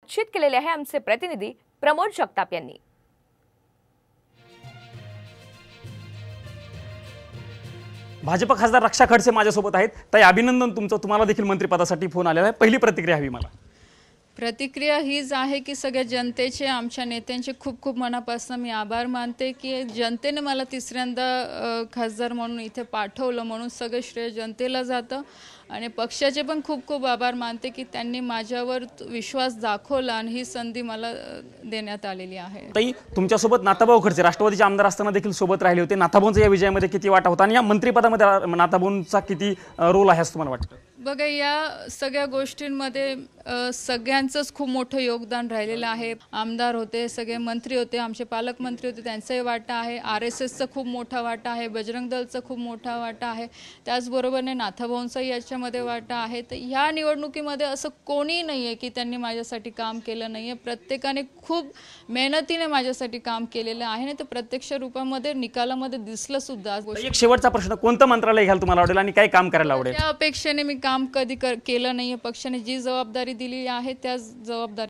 निश्चित केलेले आहे आमचे प्रतिनिधी प्रमोद जगताप यांनी। भाजप खासदार रक्षा खडसे माझ्यासोबत आहेत। ताई, अभिनंदन तुमचं, तुम्हाला देखील मंत्रिपदासाठी फोन आलेला आहे। पहिली प्रतिक्रिया हवी मला। प्रतिक्रिया हीच आहे की सगळ्या जनतेचे, आमच्या नेत्यांचे खूप खूप मनापासून मी आभार मानते की जनतेने मला तिसऱ्यांदा खासदार म्हणून इथे पाठवलं, म्हणून सगळं श्रेय जनतेला जातं। आणि पक्षाचे पण खूप खूप आभार मानते की त्यांनी माझ्यावर विश्वास दाखवला आणि ही संधी मला देण्यात आलेली आहे। ताई, तुमच्यासोबत नाथाभाऊ खडसे राष्ट्रवादीचे आमदार असताना देखील सोबत राहिले होते। नाथाभाऊंचा या विजयामध्ये किती वाटा होता आणि या मंत्रिपदामध्ये नाथाभाऊंचा किती रोल आहे असं तुम्हाला वाटतं? बघा, या सगळ्या गोष्टींमध्ये सगळ्यांचंच खूप मोठं योगदान राहिलेलं आहे। आमदार होते, सगळे मंत्री होते, आमचे पालकमंत्री होते, त्यांचाही वाटा आहे। RSSचा खूप मोठा वाटा आहे, बजरंग दलचा खूप मोठा वाटा आहे, त्याचबरोबरने नाथाभाऊंचाही याच्यामध्ये वाटा आहे। तर ह्या निवडणुकीमध्ये असं कोणी नाही आहे की त्यांनी माझ्यासाठी काम केलं नाही आहे। प्रत्येकाने खूप मेहनतीने माझ्यासाठी काम केलेलं आहे आणि ते प्रत्यक्ष रूपामध्ये निकालामध्ये दिसलं सुद्धा। एक शेवटचा प्रश्न, कोणतं मंत्रालय घ्याल तुम्हाला आवडेल आणि काय काम करायला आवडेल? त्या अपेक्षेने मी काम कधी केलं नाही आहे। पक्षाने जी जबाबदारी दिली आहे त्या जबाबदारी